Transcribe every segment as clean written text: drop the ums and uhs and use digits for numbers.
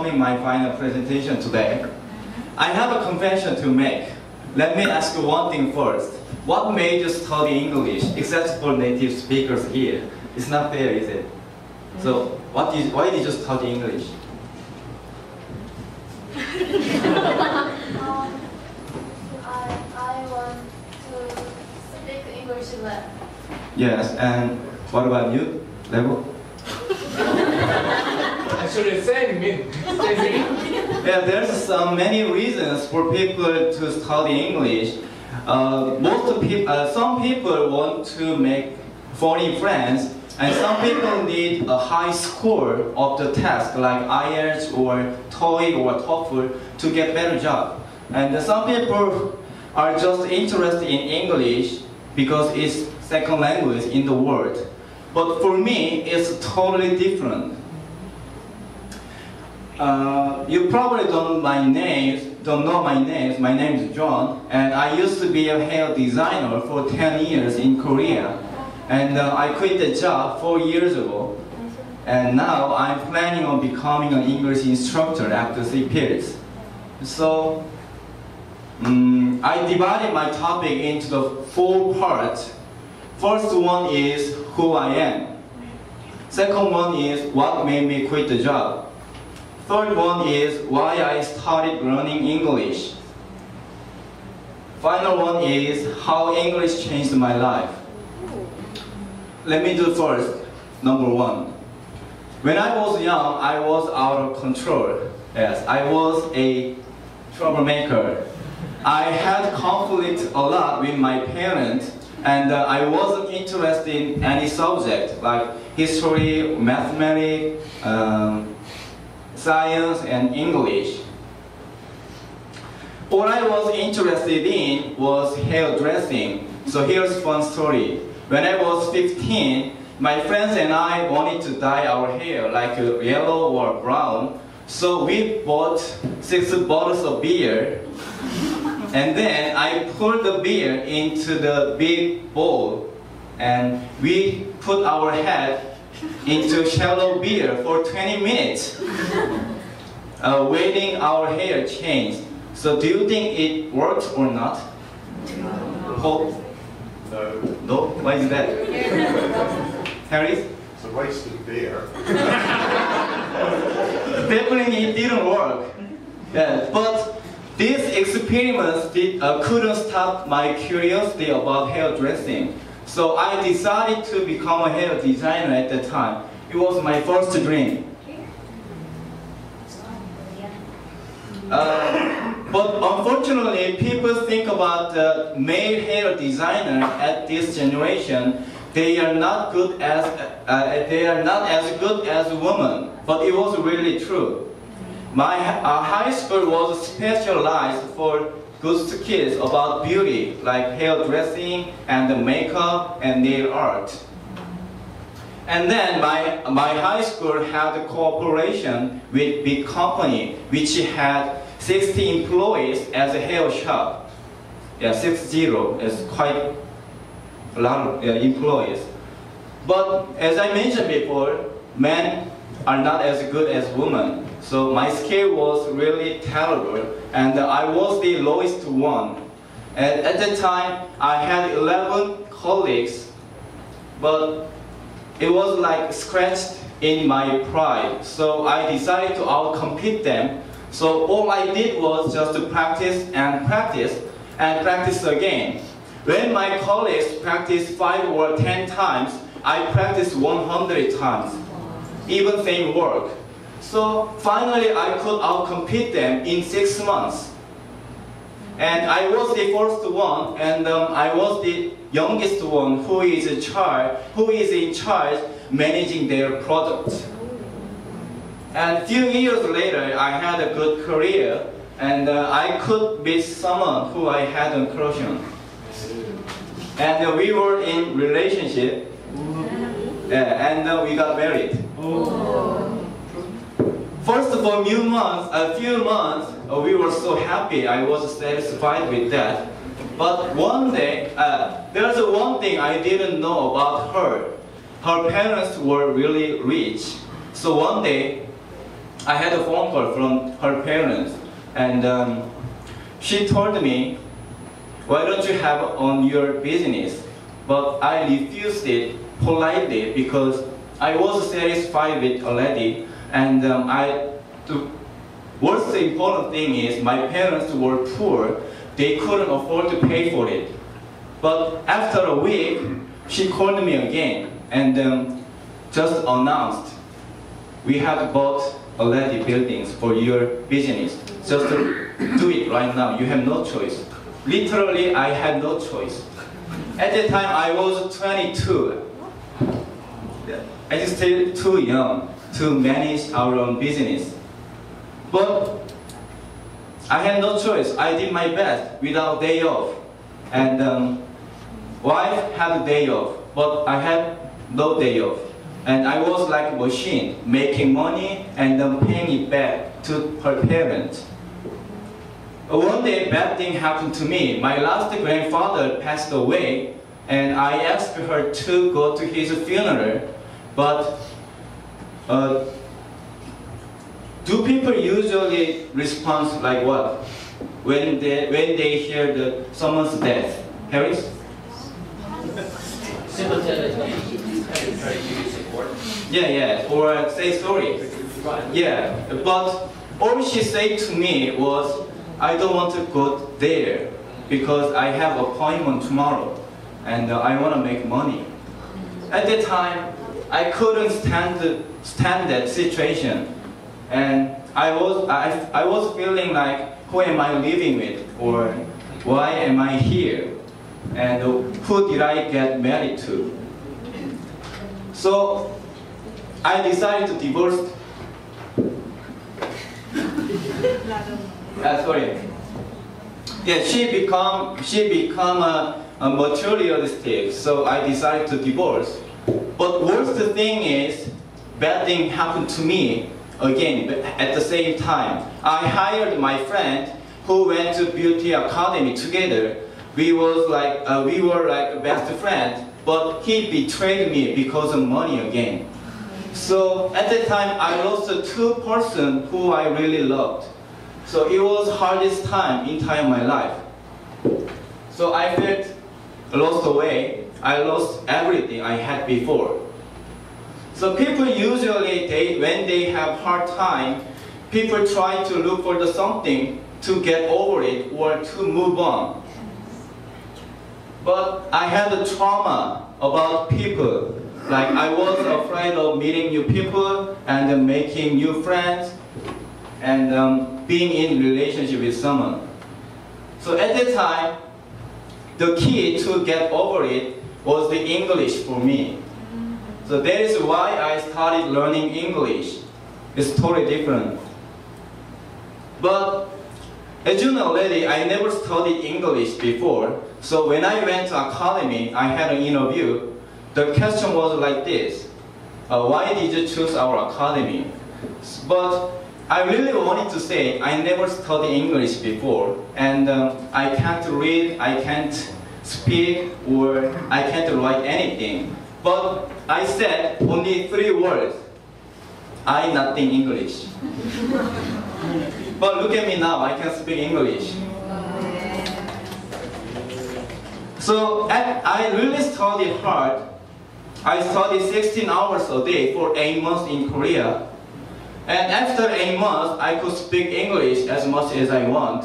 becoming my final presentation today, I have a confession to make. Let me ask you one thing first. What made you study English, except for native speakers here? It's not fair, is it? So, why did you study English? I want to speak English well. Yes, and what about you, Level? Actually, same me. Yeah, there's many reasons for people to study English. Some people want to make foreign friends, and some people need a high score of the test, like IELTS or TOEIC or TOEFL, to get better job. And some people are just interested in English because it's second language in the world. But for me, it's totally different. You probably don't know my name. My name is John, and I used to be a hair designer for 10 years in Korea. And I quit the job 4 years ago. And now I'm planning on becoming an English instructor after CPILS. So, I divided my topic into the 4 parts. First one is who I am. Second one is what made me quit the job. Third one is why I started learning English. Final one is how English changed my life. Let me do first, number 1. When I was young, I was out of control. Yes, I was a troublemaker. I had conflict a lot with my parents, and I wasn't interested in any subject like history, mathematics, science, and English. What I was interested in was hairdressing. So here's a fun story. When I was 15, my friends and I wanted to dye our hair like yellow or brown. So we bought 6 bottles of beer. And then I poured the beer into the big bowl. And we put our head into shallow beer for 20 minutes, waiting our hair change. So do you think it worked or not? No. No? Why is that? Harris? It's a waste of beer. Definitely it didn't work. Yeah, but these experiments couldn't stop my curiosity about hairdressing. So I decided to become a hair designer at the time. It was my first dream. But unfortunately, people think about the male hair designer at this generation. They are not as good as women. But it was really true. My high school was specialized for good kids about beauty, like hairdressing and makeup and nail art. And then my high school had a cooperation with big company, which had 60 employees as a hair shop. Yeah, 60 is quite a lot of employees. But as I mentioned before, men are not as good as women. So my skill was really terrible, and I was the lowest one. And at the time, I had 11 colleagues, but it was like scratched in my pride. So I decided to outcompete them. So all I did was just to practice and practice and practice again. When my colleagues practiced 5 or 10 times, I practiced 100 times, even same work. So finally I could outcompete them in 6 months. And I was the first one, and I was the youngest one who is in charge managing their product. And a few years later, I had a good career, and I could meet someone who I had a crush on. And we were in relationship, and we got married. First of all, a few months, we were so happy. I was satisfied with that. But one day, there's one thing I didn't know about her. Her parents were really rich. So one day, I had a phone call from her parents, and she told me, why don't you have on your business? But I refused it politely because I was satisfied with already, and the most important thing is my parents were poor. They couldn't afford to pay for it. But after a week, she called me again and just announced, we have bought already buildings for your business. Just do it right now. You have no choice. Literally, I had no choice. At the time, I was 22. I was still too young to manage our own business. But I had no choice. I did my best without day off. And wife had a day off, but I had no day off. And I was like a machine, making money and then paying it back to her parents. One day, a bad thing happened to me. My last grandfather passed away, and I asked her to go to his funeral. But do people usually respond like what? When they hear someone's death? Harris? Sympathetically, kind of try to give you support. Yeah, or say sorry. Yeah, but all she said to me was, I don't want to go there because I have an appointment tomorrow and I want to make money. At the time, I couldn't stand that situation, and I was feeling like, who am I living with, or why am I here, and who did I get married to? So I decided to divorce. Sorry. Yeah, she become a materialistic. So I decided to divorce. But worst thing is, bad thing happened to me again at the same time. I hired my friend who went to beauty academy together. We were like best friends, but he betrayed me because of money again. So at that time, I lost two persons who I really loved. So it was the hardest time in entire my life. So I felt lost away. I lost everything I had before. So people usually, when they have hard time, people try to look for something to get over it or to move on. But I had a trauma about people. Like I was afraid of meeting new people and making new friends and being in relationship with someone. So at the time, the key to get over it was the English for me. So that is why I started learning English. It's totally different. But as you know already, I never studied English before. So when I went to academy, I had an interview. The question was like this: why did you choose our academy? But I really wanted to say I never studied English before, and I can't read, I can't speak, or I can't write anything. But I said only 3 words: I nothing English. But look at me now, I can speak English. So I really studied hard. I studied 16 hours a day for 8 months in Korea. And after 8 months, I could speak English as much as I want.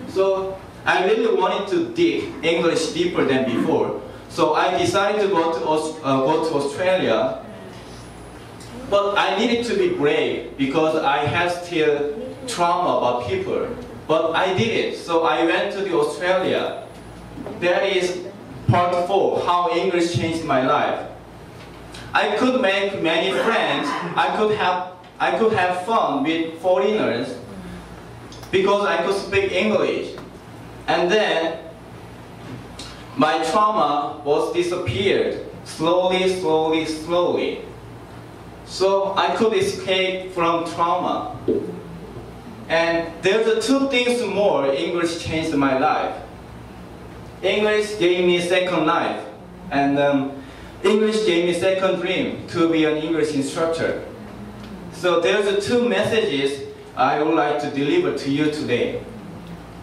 So I really wanted to dig English deeper than before. So I decided to go to Australia. But I needed to be brave because I had still trauma about people. But I did it. So I went to Australia. That is part 4, how English changed my life. I could make many friends. I could have fun with foreigners because I could speak English. And then my trauma was disappeared slowly. So I could escape from trauma. And there's 2 things more English changed my life. English gave me second life, and English gave me second dream to be an English instructor. So there's two messages I would like to deliver to you today.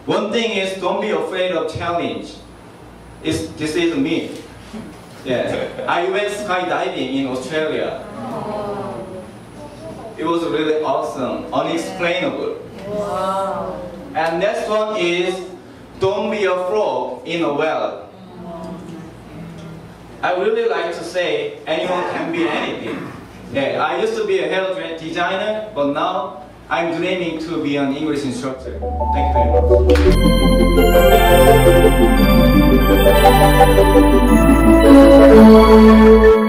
One thing is don't be afraid of challenge. This is me. Yes, I went skydiving in Australia. It was really awesome, unexplainable. Wow. And next one is don't be a frog in a well. I really like to say anyone can be anything. Yeah, I used to be a hair designer, but now I'm dreaming to be an English instructor. Thank you very much.